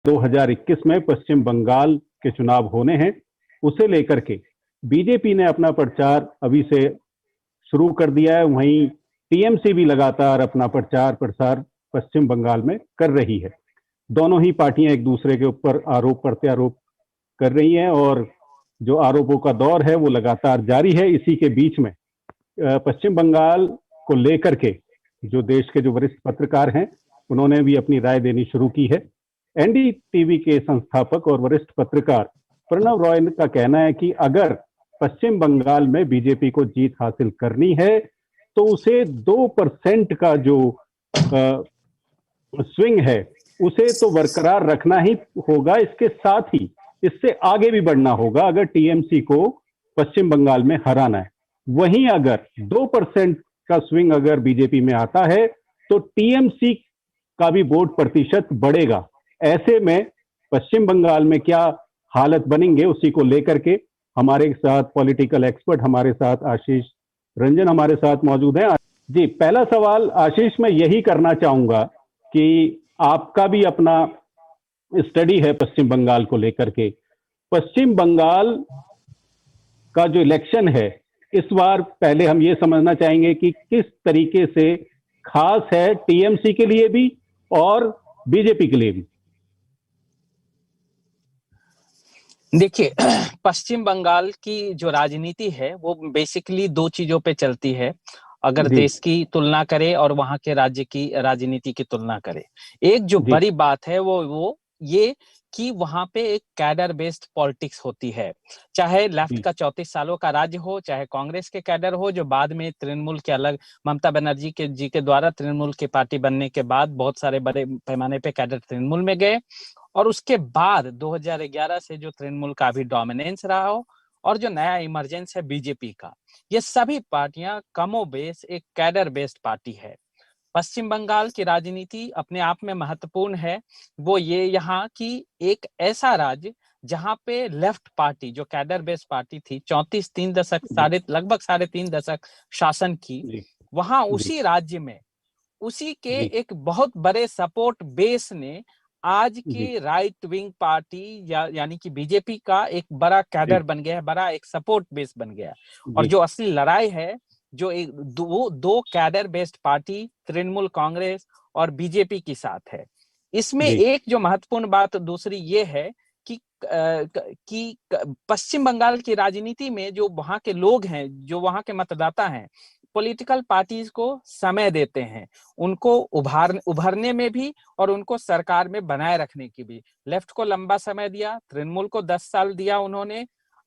2021 में पश्चिम बंगाल के चुनाव होने हैं, उसे लेकर के बीजेपी ने अपना प्रचार अभी से शुरू कर दिया है। वहीं टीएमसी भी लगातार अपना प्रचार प्रसार पश्चिम बंगाल में कर रही है। दोनों ही पार्टियां एक दूसरे के ऊपर आरोप प्रत्यारोप कर रही हैं और जो आरोपों का दौर है वो लगातार जारी है। इसी के बीच में पश्चिम बंगाल को लेकर के जो देश के जो वरिष्ठ पत्रकार हैं, उन्होंने भी अपनी राय देनी शुरू की है। एनडीटीवी के संस्थापक और वरिष्ठ पत्रकार प्रणव रॉय का कहना है कि अगर पश्चिम बंगाल में बीजेपी को जीत हासिल करनी है तो उसे 2% का जो स्विंग है उसे तो बरकरार रखना ही होगा। इसके साथ ही इससे आगे भी बढ़ना होगा अगर टीएमसी को पश्चिम बंगाल में हराना है। वहीं अगर 2% का स्विंग अगर बीजेपी में आता है तो टीएमसी का भी वोट प्रतिशत बढ़ेगा। ऐसे में पश्चिम बंगाल में क्या हालत बनेंगे, उसी को लेकर के हमारे साथ पॉलिटिकल एक्सपर्ट, हमारे साथ आशीष रंजन हमारे साथ मौजूद हैं। जी, पहला सवाल आशीष मैं यही करना चाहूंगा कि आपका भी अपना स्टडी है पश्चिम बंगाल को लेकर के। पश्चिम बंगाल का जो इलेक्शन है इस बार, पहले हम ये समझना चाहेंगे कि किस तरीके से खास है टीएमसी के लिए भी और बीजेपी के लिए भी। देखिए, पश्चिम बंगाल की जो राजनीति है वो बेसिकली दो चीजों पे चलती है। अगर देश की तुलना करें और वहां के राज्य की राजनीति की तुलना करें, एक जो बड़ी बात है वो ये कि वहां पे एक कैडर बेस्ड पॉलिटिक्स होती है। चाहे लेफ्ट का 34 सालों का राज्य हो, चाहे कांग्रेस के कैडर हो, जो बाद में तृणमूल के अलग ममता बनर्जी के द्वारा तृणमूल की पार्टी बनने के बाद बहुत सारे बड़े पैमाने पे कैडर तृणमूल में गए, और उसके बाद 2011 से जो तृणमूल का भी डोमिनेंस रहा हो और जो नया इमरजेंस है बीजेपी का, ये सभी पार्टियां कमोबेश एक कैडर बेस्ड पार्टी है। पश्चिम बंगाल की राजनीति अपने आप में महत्वपूर्ण है। वो ये यहाँ की एक ऐसा राज्य जहां पे लेफ्ट पार्टी जो कैडर बेस्ड पार्टी थी 34 दशक लगभग 3.5 दशक शासन की, वहां उसी राज्य में उसी के एक बहुत बड़े सपोर्ट बेस ने आज की राइट विंग पार्टी यानी कि बीजेपी का एक बड़ा कैडर बन गया है, बड़ा एक सपोर्ट बेस बन गया है। और जो असली लड़ाई है जो एक दो cadre based party Trinamool Congress और बीजेपी के साथ है। इसमें एक जो महत्वपूर्ण बात दूसरी ये है कि पश्चिम बंगाल की राजनीति में जो वहां के लोग हैं, जो वहां के मतदाता हैं, पॉलिटिकल पार्टीज को समय देते हैं, उनको उभरने में भी और उनको सरकार में बनाए रखने की भी। लेफ्ट को लंबा समय दिया, तृणमूल को 10 साल दिया उन्होंने।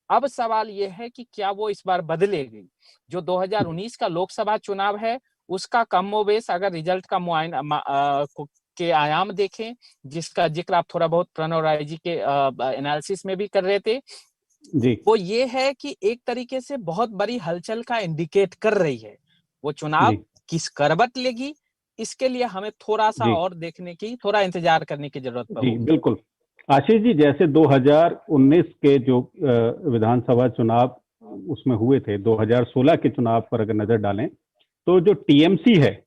अब सवाल यह है कि क्या वो इस बार बदलेगी। जो 2019 का लोकसभा चुनाव है उसका कमोबेश अगर रिजल्ट का मुआयना के आयाम देखें, जिसका जिक्र आप थोड़ा बहुत प्रणव राय जी के एनालिसिस में भी कर रहे थे, वो ये है कि एक तरीके से बहुत बड़ी हलचल का इंडिकेट कर रही है। वो चुनाव किस करवट लेगी, इसके लिए हमें थोड़ा सा और देखने की, थोड़ा इंतजार करने की जरूरत पड़ेगी। बिल्कुल आशीष जी, जैसे 2019 के जो विधानसभा चुनाव उसमें हुए थे, 2016 के चुनाव पर अगर नजर डालें तो जो टीएमसी है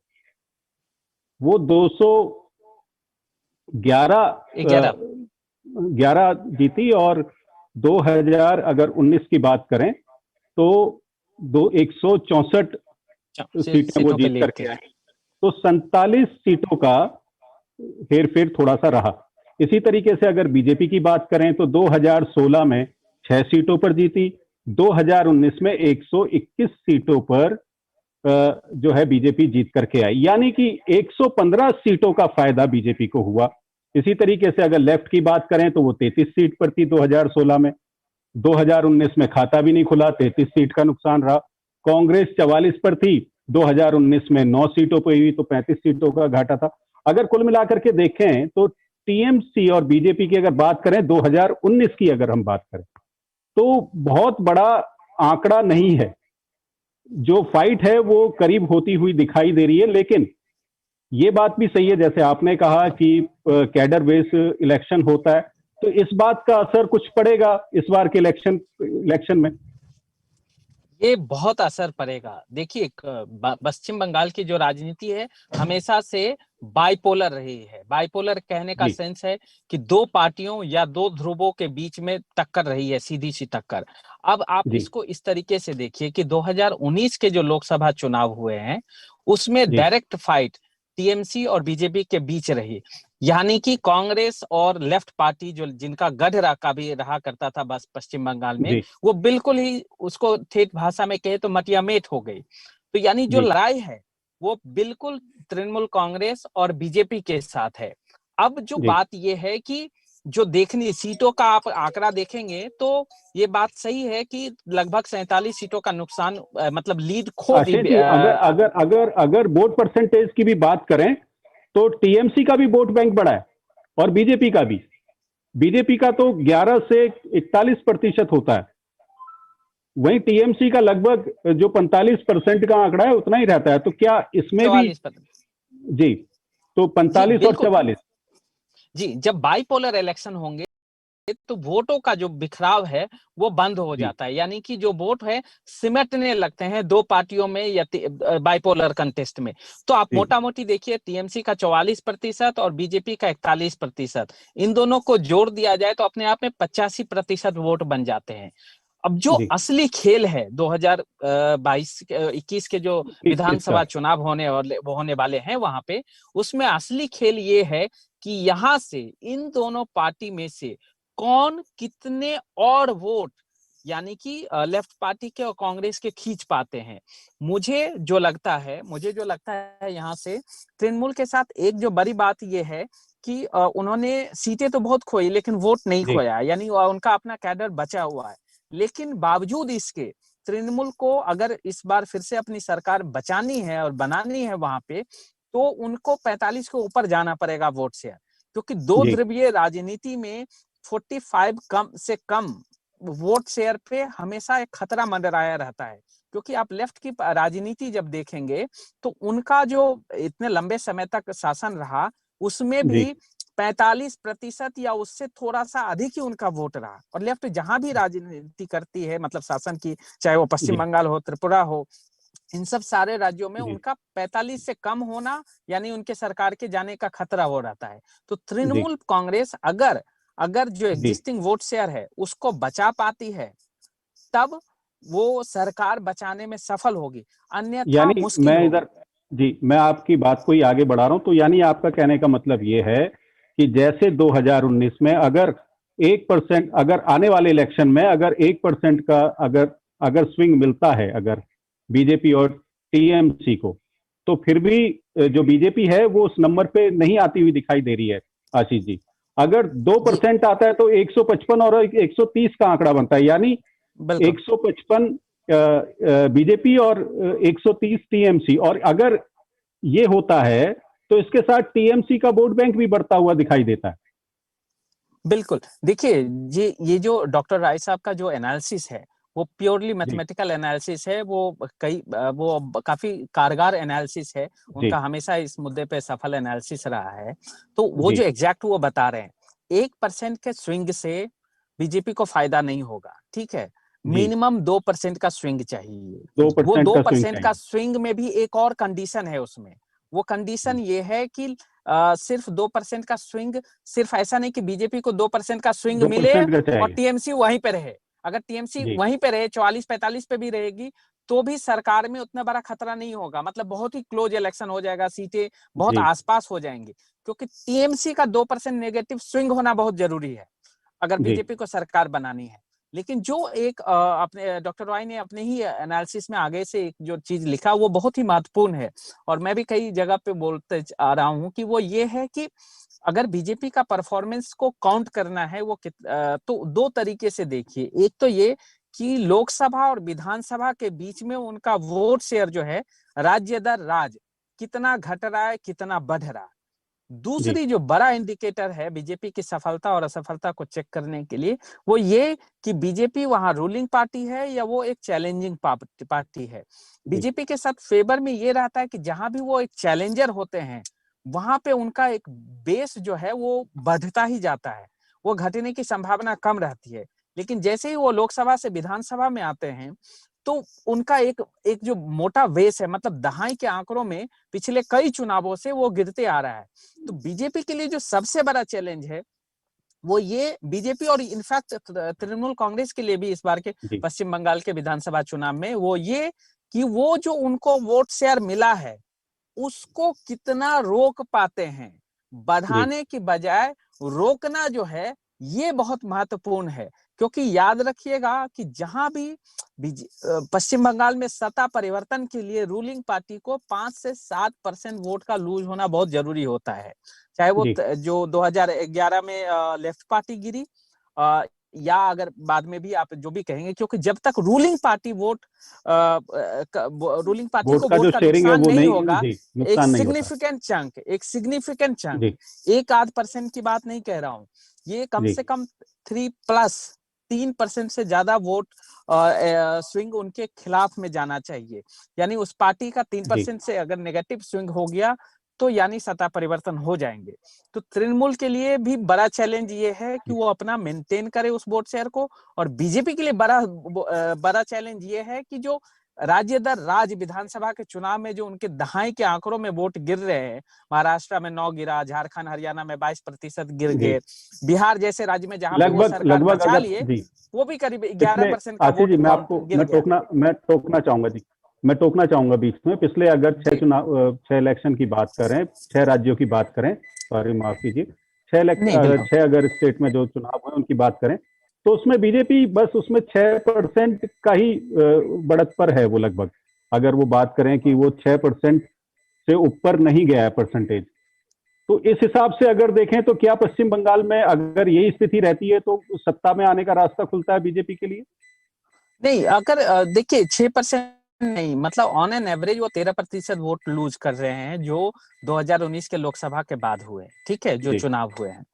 वो 211 जीती और 2019 की बात करें तो 164 सीटें वो जीत करके आई। तो 47 सीटों का हेरफेर थोड़ा सा रहा। इसी तरीके से अगर बीजेपी की बात करें तो 2016 में 6 सीटों पर जीती, 2019 में 121 सीटों पर जो है बीजेपी जीत करके आई, यानी कि 115 सीटों का फायदा बीजेपी को हुआ। इसी तरीके से अगर लेफ्ट की बात करें तो वो 33 सीट पर थी 2016 में, 2019 में खाता भी नहीं खुला, 33 सीट का नुकसान रहा। कांग्रेस 44 पर थी, 2019 में 9 सीटों पर हुई तो 35 सीटों का घाटा था। अगर कुल मिलाकर के देखें तो टीएमसी और बीजेपी की अगर बात करें 2019 की अगर हम बात करें तो बहुत बड़ा आंकड़ा नहीं है। जो फाइट है वो करीब होती हुई दिखाई दे रही है, लेकिन ये बात भी सही है जैसे आपने कहा कि कैडर बेस इलेक्शन होता है, तो इस बात का असर कुछ पड़ेगा इस बार के इलेक्शन में? ये बहुत असर पड़ेगा। देखिए, पश्चिम बंगाल की जो राजनीति है हमेशा से बाइपोलर रही है। बाइपोलर कहने का जी सेंस है कि दो पार्टियों या दो ध्रुवों के बीच में टक्कर रही है, सीधी सी टक्कर। अब आप जी इसको इस तरीके से देखिए कि 2019 के जो लोकसभा चुनाव हुए हैं उसमें जी डायरेक्ट फाइट टीएमसी और बीजेपी के बीच रही, यानी कि कांग्रेस और लेफ्ट पार्टी जो जिनका गढ़ का भी रहा करता था बस पश्चिम बंगाल में, जी वो बिल्कुल ही उसको ठेठ भाषा में कहे तो मटियामेट हो गई। तो यानी जो जी लड़ाई है वो बिल्कुल तृणमूल कांग्रेस और बीजेपी के साथ है। अब जो जी। बात ये है कि जो देखनी सीटों का आप आंकड़ा देखेंगे तो ये बात सही है कि लगभग 47 सीटों का नुकसान, मतलब लीड खो दी। आशीष जी, अगर अगर अगर अगर वोट परसेंटेज की भी बात करें तो टीएमसी का भी वोट बैंक बढ़ा है और बीजेपी का भी। बीजेपी का तो 11 से 41% होता है, वहीं टीएमसी का लगभग जो 45% का आंकड़ा है उतना ही रहता है। तो क्या इसमें भी? 44%। जी, तो जी 45 और बिल्कुल। 44। जी, जब बाइपोलर इलेक्शन होंगे तो वोटों का जो बिखराव है वो बंद हो जी जाता है, यानी कि जो वोट है सिमटने लगते हैं दो पार्टियों में या बाइपोलर कंटेस्ट में। तो आप जी मोटा मोटी देखिए टीएमसी का 44% और बीजेपी का 41%, इन दोनों को जोड़ दिया जाए तो अपने आप में 85% वोट बन जाते हैं। अब जो जी। असली खेल है 2022-21 के जो 21 का। विधानसभा चुनाव होने वाले हैं वहां पे, उसमें असली खेल ये है कि यहां से इन दोनों पार्टी में से कौन कितने और वोट, यानी कि लेफ्ट पार्टी के और कांग्रेस के खींच पाते हैं। मुझे जो लगता है यहाँ से तृणमूल के साथ एक जो बड़ी बात ये है कि उन्होंने सीटें तो बहुत खोई लेकिन वोट नहीं जी खोया, यानी उनका अपना कैडर बचा हुआ है। लेकिन बावजूद इसके तृणमूल को अगर इस बार फिर से अपनी सरकार बचानी है और बनानी है वहां पे, तो उनको 45 के ऊपर जाना पड़ेगा वोट शेयर, क्योंकि दो जी ध्रुवीय राजनीति में 45 कम से कम वोट शेयर पे हमेशा एक खतरा मंडराया रहता है। क्योंकि आप लेफ्ट की राजनीति जब देखेंगे तो उनका जो इतने लंबे समय तक शासन रहा उसमें जी भी 45% या उससे थोड़ा सा अधिक ही उनका वोट रहा। और लेफ्ट जहां भी राजनीति करती है, मतलब शासन की, चाहे वो पश्चिम जी बंगाल हो, त्रिपुरा हो, इन सब सारे राज्यों में जी उनका 45 से कम होना यानी उनके सरकार के जाने का खतरा हो रहता है। तो जी तृणमूल कांग्रेस अगर अगर जो जी। एग्जिस्टिंग वोट शेयर है उसको बचा पाती है, तब वो सरकार बचाने में सफल होगी, अन्यथा यानी मुश्किल मैं होगी। इधर, जी मैं आपकी बात को ही आगे बढ़ा रहा हूं। तो यानी आपका कहने का मतलब ये है कि जैसे 2019 में अगर 1%, अगर आने वाले इलेक्शन में अगर 1% का अगर अगर स्विंग मिलता है अगर बीजेपी और टीएमसी को, तो फिर भी जो बीजेपी है वो उस नंबर पे नहीं आती हुई दिखाई दे रही है आशीष जी। अगर दो जी परसेंट आता है तो 155 और 130 का आंकड़ा बनता है, यानी बिल्कुल 155 बीजेपी और 130 टीएमसी। और अगर ये होता है तो इसके साथ टीएमसी का वोट बैंक भी बढ़ता हुआ दिखाई देता है। बिल्कुल। देखिए, ये जो डॉक्टर राय साहब का जो एनालिसिस है वो प्योरली जी मैथमेटिकल एनालिसिस है। वो काफी कारगर एनालिसिस है, जी उनका हमेशा इस मुद्दे पे सफल एनालिसिस रहा है। तो वो जी जो एग्जैक्ट वो बता रहे हैं, 1% के स्विंग से बीजेपी को फायदा नहीं होगा, ठीक है। जी। मिनिमम 2% का स्विंग चाहिए। दो वो परसेंट दो का स्विंग परसेंट का चाहिए। स्विंग में भी एक और कंडीशन है उसमें। वो कंडीशन ये है कि सिर्फ 2% का स्विंग, सिर्फ ऐसा नहीं कि बीजेपी को 2% का स्विंग दो मिले परसेंट का और चाहिए। टीएमसी वहीं पे रहे। अगर टीएमसी जी वहीं पे रहे, 44-45 पे भी रहेगी, तो भी सरकार में उतना बड़ा खतरा नहीं होगा, मतलब बहुत ही क्लोज इलेक्शन हो जाएगा, सीटें बहुत जी आसपास हो जाएंगी। क्योंकि टीएमसी का 2% नेगेटिव स्विंग होना बहुत जरूरी है अगर जी बीजेपी को सरकार बनानी है। लेकिन जो एक अपने डॉक्टर रॉय ने अपने ही एनालिसिस में आगे से एक जो चीज लिखा वो बहुत ही महत्वपूर्ण है, और मैं भी कई जगह पे बोलते आ रहा हूँ कि वो ये है कि अगर बीजेपी का परफॉर्मेंस को काउंट करना है तो दो तरीके से देखिए। एक तो ये कि लोकसभा और विधानसभा के बीच में उनका वोट शेयर जो है राज्य दर राज कितना घट रहा है, कितना बढ़ रहा है। जी दूसरी जो बड़ा इंडिकेटर है बीजेपी की सफलता और असफलता को चेक करने के लिए, वो ये कि बीजेपी वहां रूलिंग पार्टी है या वो एक चैलेंजिंग पार्टी है। जी बीजेपी के साथ फेवर में ये रहता है कि जहां भी वो एक चैलेंजर होते हैं वहां पे उनका एक बेस जो है वो बढ़ता ही जाता है, वो घटने की संभावना कम रहती है। लेकिन जैसे ही वो लोकसभा से विधानसभा में आते हैं तो उनका एक एक जो मोटा बेस है, मतलब दहाई के आंकड़ों में पिछले कई चुनावों से वो गिरते आ रहा है। तो बीजेपी के लिए जो सबसे बड़ा चैलेंज है वो ये बीजेपी और इनफैक्ट तृणमूल कांग्रेस के लिए भी इस बार के पश्चिम बंगाल के विधानसभा चुनाव में वो ये कि वो जो उनको वोट शेयर मिला है उसको कितना रोक पाते हैं, बढ़ाने की बजाय रोकना जो है ये बहुत महत्वपूर्ण है। क्योंकि याद रखिएगा कि जहां भी पश्चिम बंगाल में सत्ता परिवर्तन के लिए रूलिंग पार्टी को 5 से 7% वोट का लूज होना बहुत जरूरी होता है, चाहे वो जो 2011 में लेफ्ट पार्टी गिरी या अगर बाद में भी आप जो भी कहेंगे, क्योंकि जब तक रूलिंग पार्टी रूलिंग पार्टी को वोट का नुकसान नहीं होगा, एक सिग्निफिकेंट चंक 1-8% की बात नहीं कह रहा हूं, ये कम से कम 3% से ज्यादा वोट स्विंग उनके खिलाफ में जाना चाहिए। यानी उस पार्टी का 3% से अगर नेगेटिव स्विंग हो गया तो यानी सत्ता परिवर्तन हो जाएंगे। तो तृणमूल के लिए भी बड़ा चैलेंज ये है कि वो अपना मेंटेन करे उस वोट शेयर को, और बीजेपी के लिए बड़ा चैलेंज ये है कि जो राज्य दर राज्य विधानसभा के चुनाव में जो उनके दहाई के आंकड़ों में वोट गिर रहे हैं, महाराष्ट्र में 9 गिरा, झारखंड हरियाणा में 22% गिर गए, बिहार जैसे राज्य में जहां पे वो सरकार बचा लिए वो भी करीब 11% का वोट मैं टोकना चाहूंगा बीच में। पिछले अगर 6 इलेक्शन की बात करें, 6 राज्यों की बात करें, सॉरी माफ कीजिए, 6 अगर स्टेट में जो चुनाव हुए उनकी बात करें तो उसमें बीजेपी बस उसमें 6% का ही बढ़त पर है वो लगभग। अगर वो बात करें कि वो 6% से ऊपर नहीं गया है परसेंटेज, तो इस हिसाब से अगर देखें तो क्या पश्चिम बंगाल में अगर यही स्थिति रहती है तो सत्ता में आने का रास्ता खुलता है बीजेपी के लिए? नहीं, अगर देखिए 6% नहीं, मतलब ऑन एन एवरेज वो 13% वोट लूज कर रहे हैं जो 2019 के लोकसभा के बाद हुए, ठीक है, जो चुनाव हुए हैं।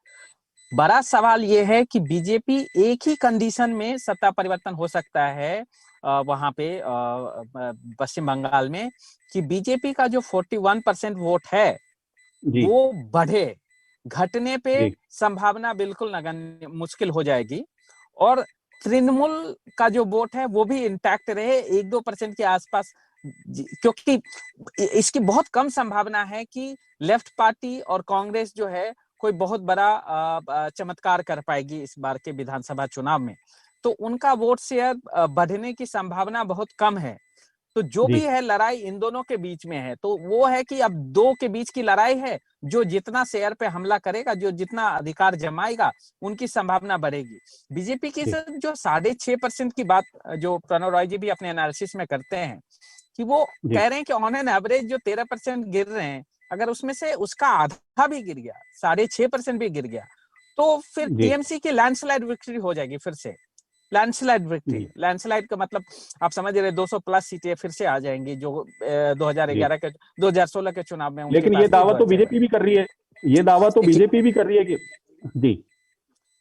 बड़ा सवाल ये है कि बीजेपी एक ही कंडीशन में सत्ता परिवर्तन हो सकता है वहां पे पश्चिम बंगाल में, कि बीजेपी का जो 41% वोट है वो बढ़े, घटने पे संभावना बिल्कुल नगण्य मुश्किल हो जाएगी, और तृणमूल का जो वोट है वो भी इंटैक्ट रहे 1-2% के आसपास, क्योंकि इसकी बहुत कम संभावना है कि लेफ्ट पार्टी और कांग्रेस जो है कोई बहुत बड़ा चमत्कार कर पाएगी इस बार के विधानसभा चुनाव में। तो उनका वोट शेयर बढ़ने की संभावना बहुत कम है। तो जो भी है लड़ाई इन दोनों के बीच में है, तो वो है कि अब दो के बीच की लड़ाई है, जो जितना शेयर पे हमला करेगा, जो जितना अधिकार जमाएगा, उनकी संभावना बढ़ेगी। बीजेपी की जो 6.5% की बात जो प्रणव रॉय जी भी अपने एनालिसिस में करते हैं, कि वो कह रहे हैं कि ऑन एन एवरेज जो 13% गिर रहे हैं, अगर उसमें से उसका आधा भी गिर गया, 6.5% भी गिर गया, तो फिर टीएमसी की लैंडस्लाइड विक्ट्री हो जाएगी फिर से। लैंडस्लाइड विक्ट्री, लैंडस्लाइड का मतलब आप समझ रहे 200 प्लस सीटें फिर से आ जाएंगी जो 2016 के चुनाव में। लेकिन ये दावा तो बीजेपी भी कर रही है, ये दावा तो बीजेपी भी कर रही है कि जी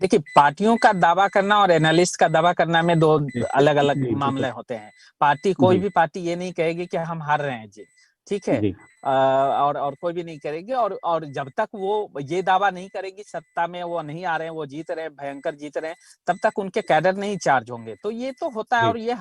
देखिए, पार्टियों का दावा करना और एनालिस्ट का दावा करना में दो अलग अलग मामले होते हैं। पार्टी, कोई भी पार्टी ये नहीं कहेगी कि हम हार रहे हैं जी, ठीक है, और कोई भी नहीं करेगी, और जब तक वो ये दावा नहीं करेगी सत्ता में वो नहीं आ रहे हैं, वो जीत रहे हैं, भयंकर जीत रहे हैं, तब तक उनके कैडर नहीं चार्ज होंगे। तो ये तो होता है, और ये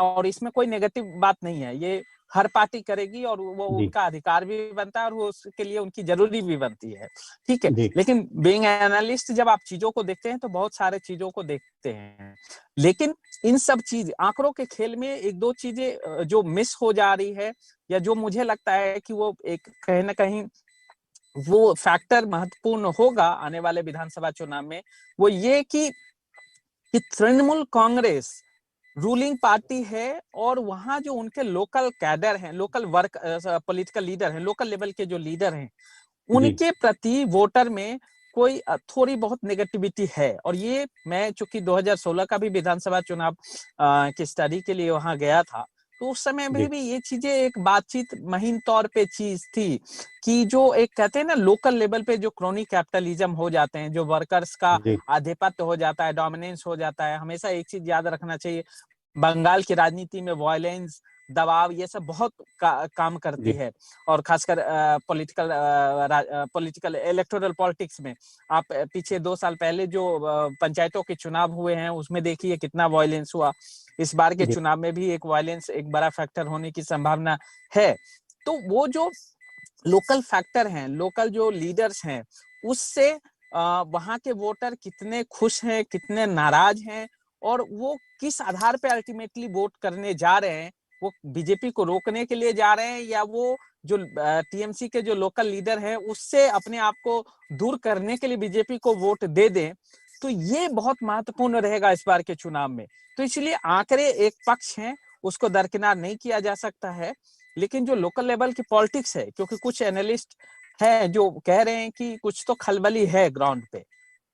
और इसमें कोई नेगेटिव बात नहीं है, ये हर पार्टी करेगी और वो उनका अधिकार भी बनता है और वो उसके लिए उनकी जरूरी भी बनती है, ठीक है। लेकिन बीइंग एनालिस्ट जब आप चीजों को देखते हैं तो बहुत सारे चीजों को देखते हैं, लेकिन इन सब चीज आंकड़ों के खेल में एक दो चीजें जो मिस हो जा रही है, या जो मुझे लगता है कि वो एक कहीं ना कहीं वो फैक्टर महत्वपूर्ण होगा आने वाले विधानसभा चुनाव में, वो ये कि तृणमूल कांग्रेस रूलिंग पार्टी है, और वहां जो उनके लोकल कैडर हैं, लोकल वर्क पॉलिटिकल लीडर हैं, लोकल लेवल के जो लीडर हैं, उनके प्रति वोटर में कोई थोड़ी बहुत नेगेटिविटी है। और ये मैं चूंकि 2016 का भी विधानसभा चुनाव की स्टडी के लिए वहां गया था, तो उस समय में भी ये चीजें एक बातचीत महीन तौर पे चीज थी कि जो एक कहते हैं ना लोकल लेवल पे जो क्रोनी कैपिटलिज्म हो जाते हैं, जो वर्कर्स का आधिपत्य हो जाता है, डोमिनेंस हो जाता है। हमेशा एक चीज याद रखना चाहिए, बंगाल की राजनीति में वायलेंस, दबाव, ये सब बहुत काम करती है। और खासकर पॉलिटिकल इलेक्टोरल पॉलिटिक्स में आप पीछे 2 साल पहले जो पंचायतों के चुनाव हुए हैं उसमें देखिए कितना वायलेंस हुआ। इस बार के चुनाव में भी एक वायलेंस एक बड़ा फैक्टर होने की संभावना है। तो वो जो लोकल फैक्टर हैं, लोकल जो लीडर्स हैं, उससे वहां के वोटर कितने खुश हैं, कितने नाराज हैं, और वो किस आधार पे अल्टीमेटली वोट करने जा रहे हैं, वो बीजेपी को रोकने के लिए जा रहे हैं या वो जो टीएमसी के जो लोकल लीडर हैं उससे अपने आप को दूर करने के लिए बीजेपी को वोट दे दें। तो ये बहुत महत्वपूर्ण रहेगा इस बार के चुनाव में। तो इसलिए आंकड़े एक पक्ष हैं, उसको दरकिनार नहीं किया जा सकता है, लेकिन जो लोकल लेवल की पॉलिटिक्स है, क्योंकि कुछ एनालिस्ट हैं जो कह रहे हैं कि कुछ तो खलबली है ग्राउंड पे,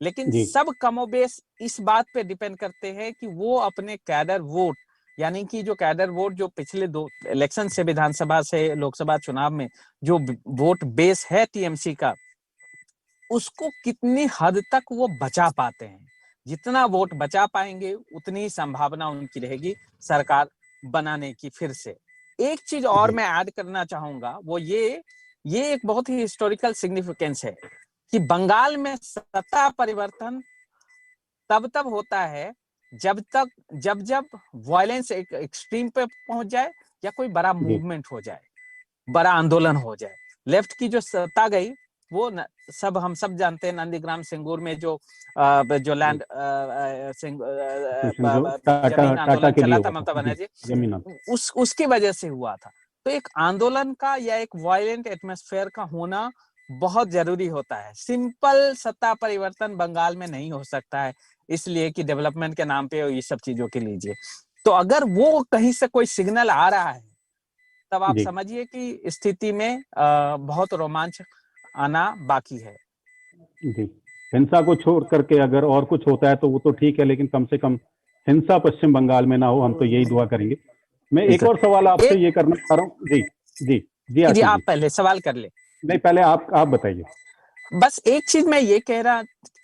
लेकिन सब कमोबेश इस बात पे डिपेंड करते हैं कि वो अपने कैडर वोट, यानी कि जो कैडर वोट जो पिछले 2 इलेक्शन से, विधानसभा से लोकसभा चुनाव में जो वोट बेस है टीएमसी का, उसको कितनी हद तक वो बचा पाते हैं। जितना वोट बचा पाएंगे उतनी ही संभावना उनकी रहेगी सरकार बनाने की फिर से। एक चीज और मैं ऐड करना चाहूंगा, वो ये एक बहुत ही हिस्टोरिकल सिग्निफिकेंस है कि बंगाल में सत्ता परिवर्तन तब होता है जब वायलेंस एक एक्सट्रीम पे पहुंच जाए या कोई बड़ा मूवमेंट हो जाए, बड़ा आंदोलन हो जाए। लेफ्ट की जो सत्ता गई वो हम सब जानते हैं, नंदीग्राम सिंगूर में जो लैंड जमीन आंदोलन चला था ममता बनर्जी, उसकी वजह से हुआ था। तो एक आंदोलन का या एक वायलेंट एटमॉस्फेयर का होना बहुत जरूरी होता है। सिंपल सत्ता परिवर्तन बंगाल में नहीं हो सकता है, इसलिए कि डेवलपमेंट के नाम पे ये सब चीजों के लीजिए। तो अगर वो कहीं से कोई सिग्नल आ रहा है तब आप समझिए कि स्थिति में बहुत रोमांच आना बाकी है। जी, हिंसा को छोड़ करके अगर और कुछ होता है तो वो तो ठीक है, लेकिन कम से कम हिंसा पश्चिम बंगाल में ना हो, हम तो यही दुआ करेंगे। मैं एक और सवाल आपसे ये करना चाह रहा हूँ। जी जी जी जी, आप पहले सवाल कर ले। नहीं, पहले आप बताइए। बस एक चीज मैं ये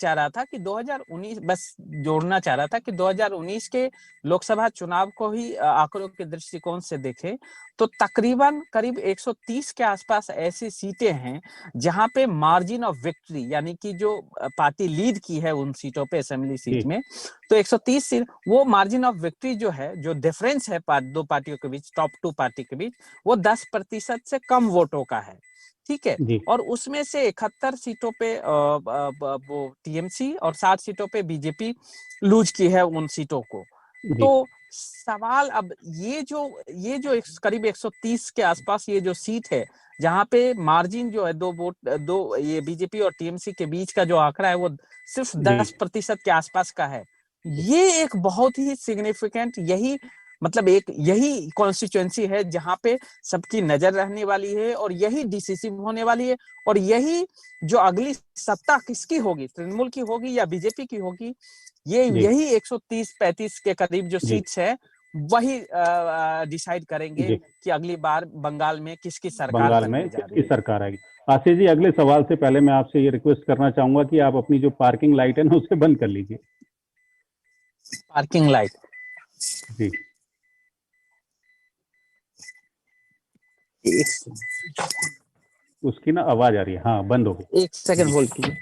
चाह रहा था कि 2019, बस जोड़ना चाह रहा था कि 2019 के लोकसभा चुनाव को ही आंकड़ों के दृष्टिकोण से देखें तो तकरीबन करीब 130 के आसपास ऐसी सीटें हैं जहां पे मार्जिन ऑफ विक्ट्री, यानी कि जो पार्टी लीड की है उन सीटों पे, असेंबली सीट में, तो 130 सीट, वो मार्जिन ऑफ विक्ट्री जो है, जो डिफरेंस है दो पार्टियों के बीच, टॉप 2 पार्टी के बीच, वो 10% से कम वोटों का है। ठीक है। और उसमें से 71 सीटों पे वो टीएमसी और 60 सीटों पे बीजेपी लूज की है उन सीटों को। तो सवाल अब ये जो करीब 130 के आसपास ये जो सीट है जहां पे मार्जिन जो है दो ये बीजेपी और टीएमसी के बीच का जो आंकड़ा है वो सिर्फ 10% के आसपास का है। ये एक बहुत ही सिग्निफिकेंट, यही कॉन्स्टिट्यूएंसी है जहां पे सबकी नजर रहने वाली है और यही डिसिसिव होने वाली है, और यही जो अगली सत्ता किसकी होगी, तृणमूल की होगी या बीजेपी की होगी, यही 130-35 के करीब जो सीट्स है वही डिसाइड करेंगे कि अगली बार बंगाल में किसकी सरकार बनने जा रही है, सरकार आएगी। आशीष जी, अगले सवाल से पहले मैं आपसे ये रिक्वेस्ट करना चाहूंगा कि आप अपनी जो पार्किंग लाइट है ना उसे बंद कर लीजिए। पार्किंग लाइट जी, उसकी ना आवाज आ रही है। हाँ, बंद हो गई। 1 सेकंड होल्ड कीजिए।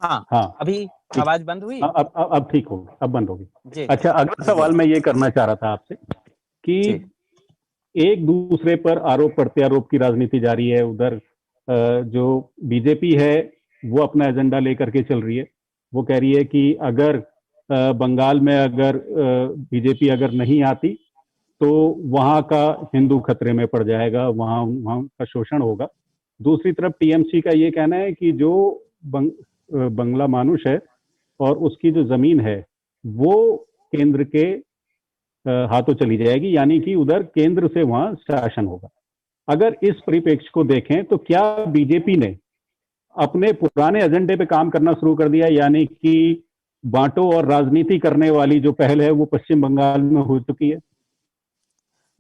हाँ, अभी आवाज बंद हुई। अब ठीक होगी, अब बंद होगी। अच्छा, अगला सवाल मैं ये करना चाह रहा था आपसे कि एक दूसरे पर आरोप प्रत्यारोप की राजनीति जारी है। उधर जो बीजेपी है वो अपना एजेंडा लेकर के चल रही है। वो कह रही है कि अगर बंगाल में अगर बीजेपी अगर नहीं आती तो वहां का हिंदू खतरे में पड़ जाएगा, वहां का शोषण होगा। दूसरी तरफ टीएमसी का ये कहना है कि जो बंगला मानुष है और उसकी जो जमीन है वो केंद्र के हाथों चली जाएगी, यानी कि उधर केंद्र से वहां शासन होगा। अगर इस परिप्रेक्ष्य को देखें तो क्या बीजेपी ने अपने पुराने एजेंडे पे काम करना शुरू कर दिया, यानी कि बांटो और राजनीति करने वाली जो पहल है वो पश्चिम बंगाल में हो चुकी है?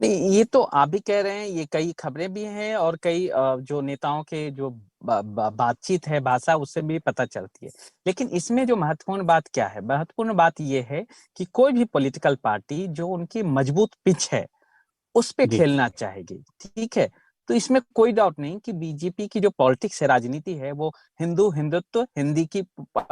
नहीं, ये तो आप भी कह रहे हैं, ये कई खबरें भी हैं और कई जो नेताओं के जो बातचीत है, भाषा, उससे भी पता चलती है। लेकिन इसमें जो महत्वपूर्ण बात क्या है, महत्वपूर्ण बात ये है कि कोई भी पॉलिटिकल पार्टी जो उनकी मजबूत पिच है उस पे जी खेलना चाहेगी, ठीक है। तो इसमें कोई डाउट नहीं कि बीजेपी की जो पॉलिटिक्स है, राजनीति है, वो हिंदू हिंदुत्व, हिंदी की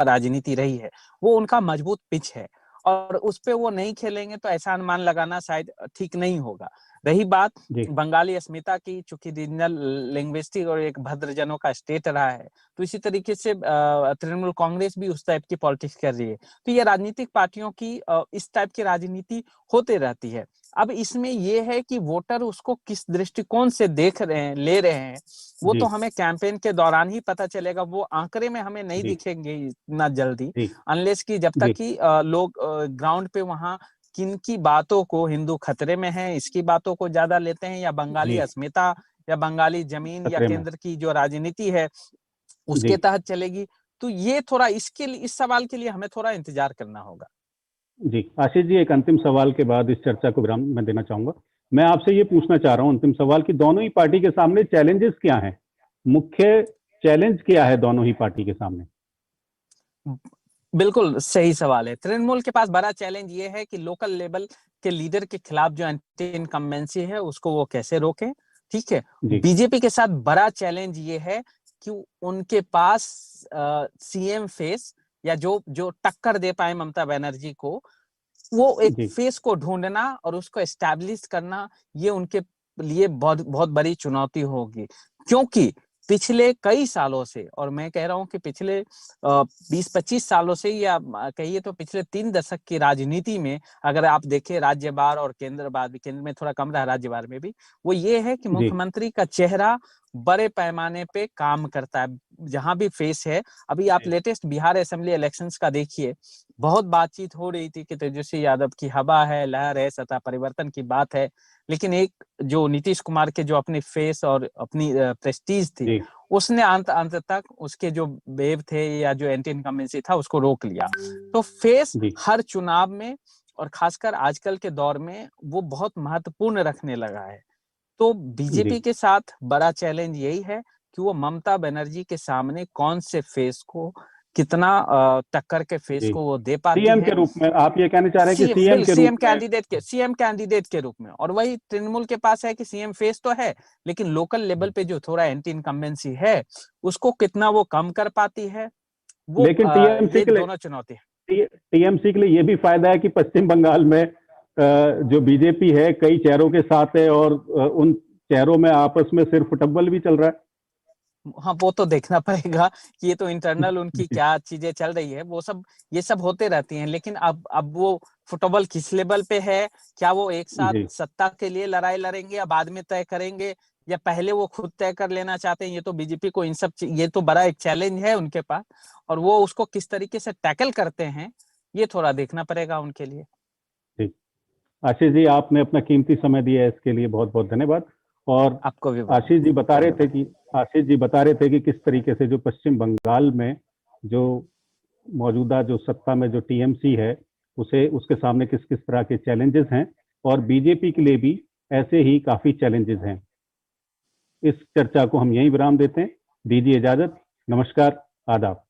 राजनीति रही है, वो उनका मजबूत पिच है। और उस पे वो नहीं खेलेंगे तो ऐसा अनुमान लगाना शायद ठीक नहीं होगा। रही बात जी बंगाली अस्मिता की, चूंकि रीजनल लिंग्विस्टिक और एक भद्रजनों का स्टेट रहा है, तो इसी तरीके से तृणमूल कांग्रेस भी उस टाइप की पॉलिटिक्स कर रही है। तो ये राजनीतिक पार्टियों की इस टाइप की राजनीति होते रहती है। अब इसमें यह है कि वोटर उसको किस दृष्टिकोण से देख रहे हैं, ले रहे हैं, वो जी तो हमें कैंपेन के दौरान ही पता चलेगा। वो आंकड़े में हमें नहीं जी दिखेंगे इतना जल्दी, जी अनलेस कि जब तक जी कि लोग ग्राउंड पे वहां किन की बातों को, हिंदू खतरे में है इसकी बातों को ज्यादा लेते हैं, या बंगाली जी अस्मिता, या बंगाली जमीन, या खतरे में। केंद्र की जो राजनीति है जी उसके तहत चलेगी। तो ये थोड़ा इसके लिए, इस सवाल के लिए हमें थोड़ा इंतजार करना होगा। जी आशीष जी, एक अंतिम सवाल के बाद इस चर्चा को विराम मैं देना चाहूंगा। मैं आपसे ये पूछना चाह रहा हूँ अंतिम सवाल कि दोनों ही पार्टी के सामने चैलेंजेस क्या हैं, मुख्य चैलेंज क्या है दोनों ही पार्टी के सामने? बिल्कुल सही सवाल है। तृणमूल के पास बड़ा चैलेंज ये है कि लोकल लेवल के लीडर के खिलाफ जो एंटी इनकम्बेंसी है उसको वो कैसे रोके, ठीक है। जी बीजेपी के साथ बड़ा चैलेंज ये है कि उनके पास सीएम फेस, या जो जो टक्कर दे पाए ममता बनर्जी को, वो एक जी फेस को ढूंढना और उसको एस्टैब्लिश करना, ये उनके लिए बहुत बहुत बड़ी चुनौती होगी। क्योंकि पिछले कई सालों से, और मैं कह रहा हूं कि पिछले 20-25 सालों से, या कहिए तो पिछले 3 दशक की राजनीति में, अगर आप देखें राज्यवार और केंद्र केंद्र में थोड़ा कम रहा, राज्यवार में भी, वो ये है कि जी मुख्यमंत्री का चेहरा बड़े पैमाने पे काम करता है, जहां भी फेस है। अभी आप लेटेस्ट बिहार असेंबली इलेक्शंस का देखिए, बहुत बातचीत हो रही थी कि तेजस्वी यादव की हवा है, लहर है, सत्ता परिवर्तन की बात है, लेकिन एक जो नीतीश कुमार के जो अपनी फेस और अपनी प्रेस्टीज थी, जी उसने अंत अंत तक उसके जो वेव थे या जो एंटी इनकम्बेंसी था उसको रोक लिया। तो फेस जी हर चुनाव में, और खासकर आजकल के दौर में, वो बहुत महत्वपूर्ण रखने लगा है। तो जी बीजेपी के साथ बड़ा चैलेंज यही है कि वो ममता बनर्जी के सामने कौन से फेस को, कितना टक्कर के फेस जी को वो दे पाती सीएम है। के रूप में आप ये कहना चाह रहे हैं कि सीएम के रूप में? सीएम कैंडिडेट के रूप में। और वही तृणमूल के पास है कि सीएम फेस तो है, लेकिन लोकल लेवल पे जो थोड़ा एंटी इनकम्बेंसी है उसको कितना वो कम कर पाती है, वो लेकिन टीएमसी ये के लिए, दोनों चुनौती है। टीएमसी के लिए ये भी फायदा है कि पश्चिम बंगाल में जो बीजेपी है कई चेहरों के साथ है और उन चेहरों में आपस में सिर्फ फुटबॉल भी चल रहा हाँ, वो तो देखना पड़ेगा कि ये तो इंटरनल उनकी है। क्या चीजें चल रही है, वो सब, ये सब होते रहती हैं। लेकिन अब वो फुटबॉल किस लेवल पे है, क्या वो एक साथ जी सत्ता के लिए लड़ाई लड़ेंगे या बाद में तय करेंगे, या पहले वो खुद तय कर लेना चाहते हैं, ये तो बीजेपी को इन सब, ये तो बड़ा एक चैलेंज है उनके पास। और वो उसको किस तरीके से टैकल करते हैं, ये थोड़ा देखना पड़ेगा उनके लिए। जी आशीष जी, आपने अपना कीमती समय दिया है, इसके लिए बहुत बहुत धन्यवाद। और आपको भी बहुत आशीष जी बता रहे थे धन्यवाद। कि आशीष जी बता रहे थे कि किस तरीके से जो पश्चिम बंगाल में जो मौजूदा जो सत्ता में जो टीएमसी है उसे उसके सामने किस किस तरह के चैलेंजेस हैं, और बीजेपी के लिए भी ऐसे ही काफी चैलेंजेस हैं। इस चर्चा को हम यहीं विराम देते हैं। दीजिए इजाजत। नमस्कार। आदाब।